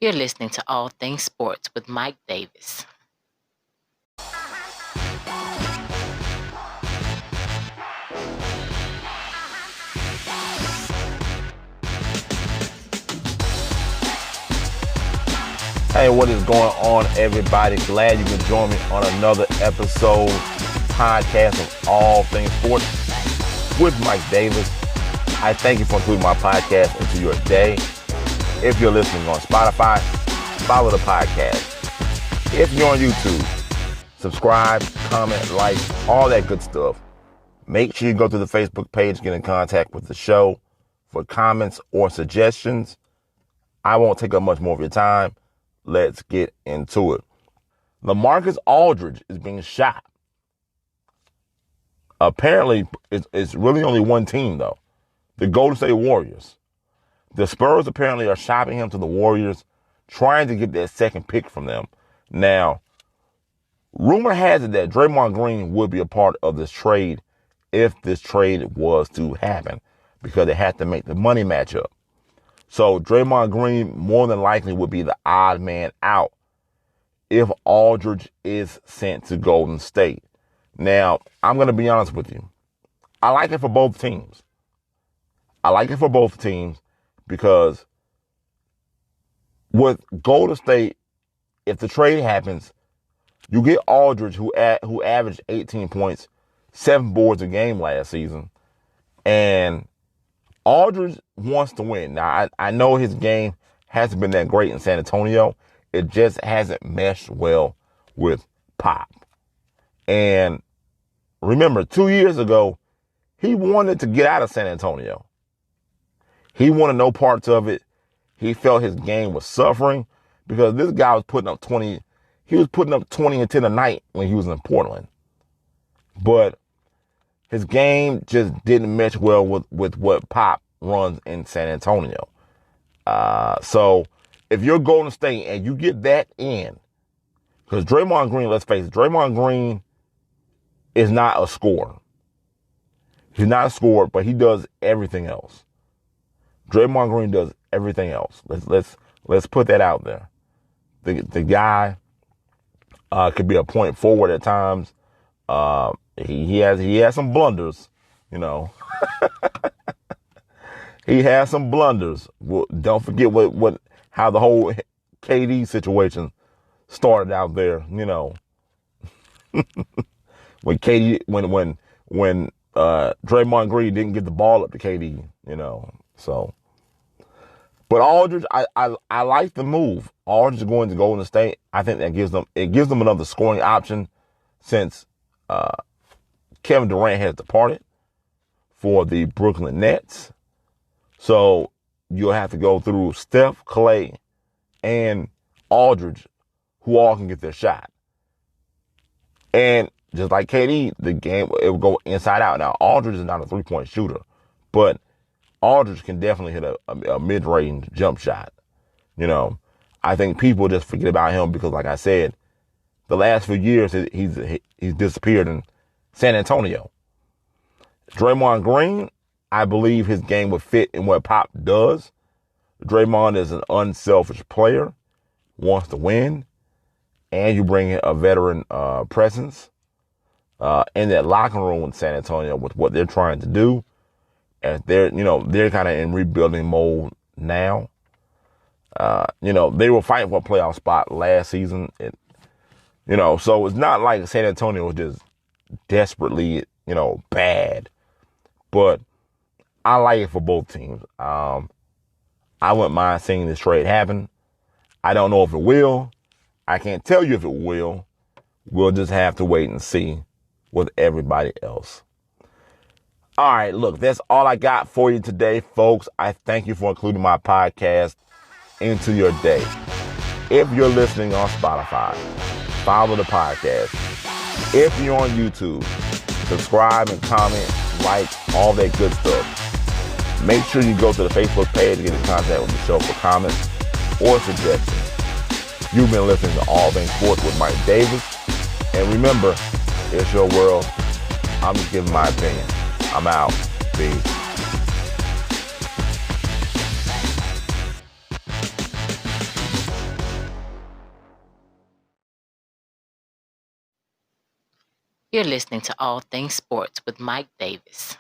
You're listening to All Things Sports with Mike Davis. Hey, what is going on, everybody? Glad you can join me on another episode podcast of All Things Sports with Mike Davis. I thank you for including my podcast into your day. If you're listening on Spotify, follow the podcast. If you're on YouTube, subscribe, comment, like, all that good stuff. Make sure you go to the Facebook page, get in contact with the show for comments or suggestions. I won't take up much more of your time. Let's get into it. LaMarcus Aldridge is being shot. Apparently, it's really only one team, though. The Golden State Warriors. The Spurs apparently are shopping him to the Warriors, trying to get that second pick from them. Now, rumor has it that Draymond Green would be a part of this trade if this trade was to happen, because they had to make the money match up. So Draymond Green more than likely would be the odd man out if Aldridge is sent to Golden State. Now, I'm going to be honest with you. I like it for both teams. Because with Golden State, if the trade happens, you get Aldridge, who averaged 18 points, 7 boards a game last season, and Aldridge wants to win. Now, I know his game hasn't been that great in San Antonio. It just hasn't meshed well with Pop. And remember, 2 years ago, he wanted to get out of San Antonio. He wanted no parts of it. He felt his game was suffering because this guy was putting up 20. He was putting up 20 and 10 a night when he was in Portland. But his game just didn't mesh well with what Pop runs in San Antonio. So if you're Golden State and you get that in, because Draymond Green, let's face it, Draymond Green is not a scorer. He's not a scorer, but he does everything else. Draymond Green does everything else. Let's put that out there. The guy could be a point forward at times. He has some blunders, you know. He has some blunders. Well, don't forget how the whole KD situation started out there, you know. when Draymond Green didn't get the ball up to KD, you know. So, but Aldridge, I like the move. Aldridge going to Golden State. I think that gives them another scoring option since Kevin Durant has departed for the Brooklyn Nets. So you'll have to go through Steph, Clay, and Aldridge, who all can get their shot. And just like KD, the game, it will go inside out. Now, Aldridge is not a three-point shooter, but Aldridge can definitely hit a mid-range jump shot. You know, I think people just forget about him because, like I said, the last few years he's disappeared in San Antonio. Draymond Green, I believe his game would fit in what Pop does. Draymond is an unselfish player, wants to win, and you bring in a veteran presence in that locker room in San Antonio with what they're trying to do. As they're kind of in rebuilding mode now. They were fighting for a playoff spot last season. So it's not like San Antonio was just desperately, bad. But I like it for both teams. I wouldn't mind seeing this trade happen. I don't know if it will. I can't tell you if it will. We'll just have to wait and see with everybody else. All right, look, that's all I got for you today, folks. I thank you for including my podcast into your day. If you're listening on Spotify, follow the podcast. If you're on YouTube, subscribe and comment, like, all that good stuff. Make sure you go to the Facebook page to get in contact with the show for comments or suggestions. You've been listening to All Things Sports with Mike Davis. And remember, it's your world. I'm just giving my opinion. I'm out. Peace. You're listening to All Things Sports with Mike Davis.